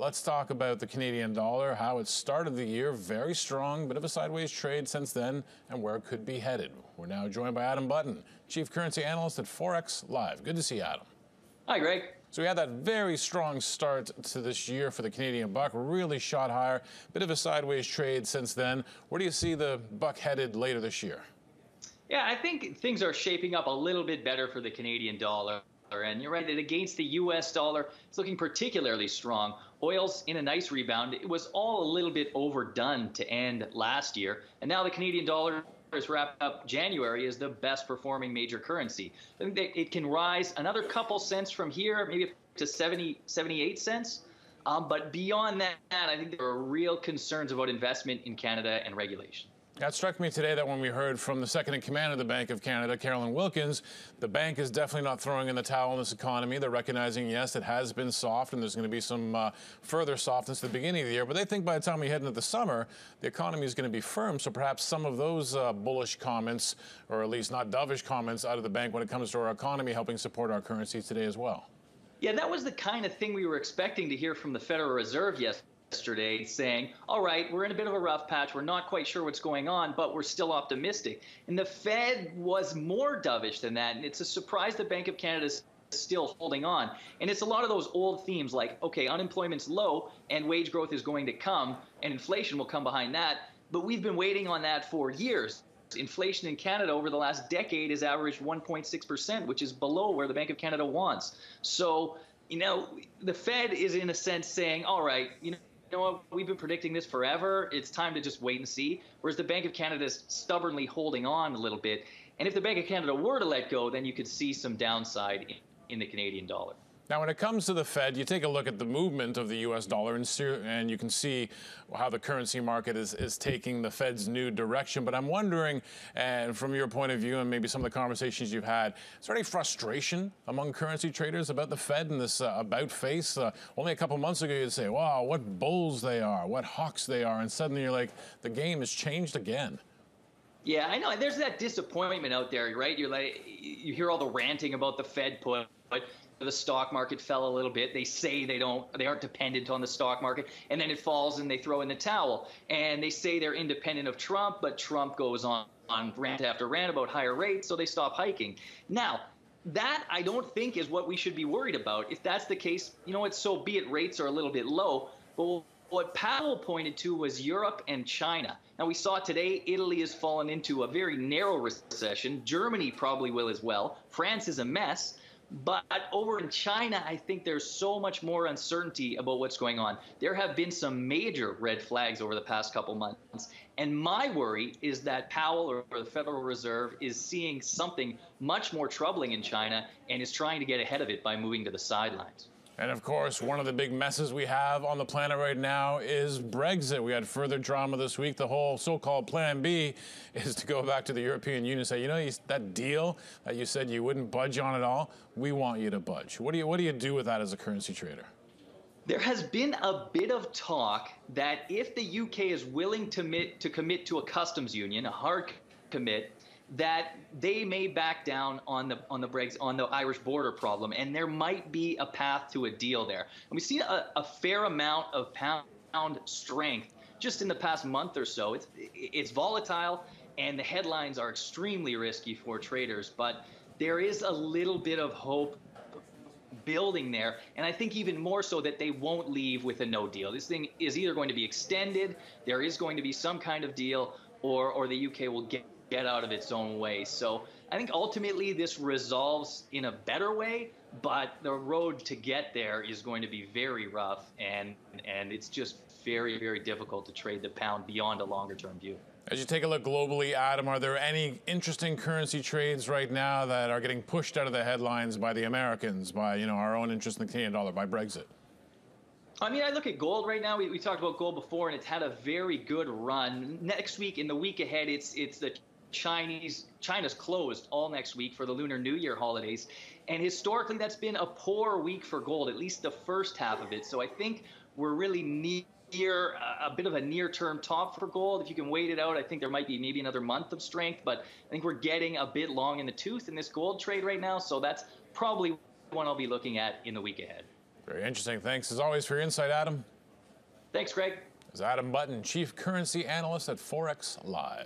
Let's talk about the Canadian dollar, how it started the year very strong, bit of a sideways trade since then, and where it could be headed. We're now joined by Adam Button, Chief Currency Analyst at ForexLive. Good to see you, Adam. Hi, Greg. So we had that very strong start to this year for the Canadian buck, really shot higher, bit of a sideways trade since then. Where do you see the buck headed later this year? Yeah, I think things are shaping up a little bit better for the Canadian dollar. And you're right that against the U.S. dollar, it's looking particularly strong. Oil's in a nice rebound. It was all a little bit overdone to end last year. And now the Canadian dollar has wrapped up January as the best performing major currency. I think that it can rise another couple cents from here, maybe up to 78 cents. But beyond that, I think there are real concerns about investment in Canada and regulation. That struck me today that when we heard from the second in command of the Bank of Canada, Carolyn Wilkins, the bank is definitely not throwing in the towel in this economy. They're recognizing, yes, it has been soft and there's going to be some further softness at the beginning of the year. But they think by the time we head into the summer, the economy is going to be firm. So perhaps some of those bullish comments, or at least not dovish comments out of the bank when it comes to our economy, helping support our currency today as well. Yeah, that was the kind of thing we were expecting to hear from the Federal Reserve yesterday, saying, all right, we're in a bit of a rough patch. We're not quite sure what's going on, but we're still optimistic. And the Fed was more dovish than that. And it's a surprise the Bank of Canada is still holding on. And it's a lot of those old themes like, okay, unemployment's low and wage growth is going to come and inflation will come behind that. But we've been waiting on that for years. Inflation in Canada over the last decade has averaged 1.6%, which is below where the Bank of Canada wants. So, you know, the Fed is in a sense saying, all right, you know what, we've been predicting this forever. It's time to just wait and see. Whereas the Bank of Canada is stubbornly holding on a little bit. And if the Bank of Canada were to let go, then you could see some downside in the Canadian dollar. Now, when it comes to the Fed, you take a look at the movement of the U.S. dollar and you can see how the currency market is taking the Fed's new direction. But I'm wondering, and from your point of view and maybe some of the conversations you've had, is there any frustration among currency traders about the Fed and this about face? Only a couple months ago, you'd say, wow, what bulls they are, what hawks they are. And suddenly you're like, the game has changed again. Yeah, I know. There's that disappointment out there, right? You're like, you hear all the ranting about the Fed put. The stock market fell a little bit. They say they aren't dependent on the stock market, and then it falls and they throw in the towel. And they say they're independent of Trump, but Trump goes on rant after rant about higher rates, so they stop hiking. Now, that I don't think is what we should be worried about. If that's the case, you know what, so be it, rates are a little bit low. But what Powell pointed to was Europe and China. Now, we saw today Italy has fallen into a very narrow recession. Germany probably will as well. France is a mess. But over in China, I think there's so much more uncertainty about what's going on. There have been some major red flags over the past couple months. And my worry is that Powell or the Federal Reserve is seeing something much more troubling in China and is trying to get ahead of it by moving to the sidelines. And of course, one of the big messes we have on the planet right now is Brexit. We had further drama this week. The whole so-called Plan B is to go back to the European Union and say, you know, that deal that you said you wouldn't budge on at all, we want you to budge. What do you do with that as a currency trader? There has been a bit of talk that if the UK is willing to commit to a customs union, a hard commit, that they may back down on the Brexit, on the Irish border problem, and there might be a path to a deal there. And we've seen a fair amount of pound strength just in the past month or so. It's volatile, and the headlines are extremely risky for traders, but there is a little bit of hope building there, and I think even more so that they won't leave with a no deal. This thing is either going to be extended, there is going to be some kind of deal, or the UK will get out of its own way. So I think ultimately this resolves in a better way, but the road to get there is going to be very rough, and it's just very, very difficult to trade the pound beyond a longer term view. As you take a look globally, Adam, are there any interesting currency trades right now that are getting pushed out of the headlines by the Americans, by our own interest in the Canadian dollar, by Brexit? I mean, I look at gold right now. We talked about gold before, and it's had a very good run. Next week, in the week ahead, it's the China's closed all next week for the Lunar New Year holidays. And historically, that's been a poor week for gold, at least the first half of it. So I think we're really near a bit of a near-term top for gold. If you can wait it out, I think there might be maybe another month of strength. But I think we're getting a bit long in the tooth in this gold trade right now. So that's probably one I'll be looking at in the week ahead. Very interesting. Thanks, as always, for your insight, Adam. Thanks, Greg. Adam Button, Chief Currency Analyst at ForexLive.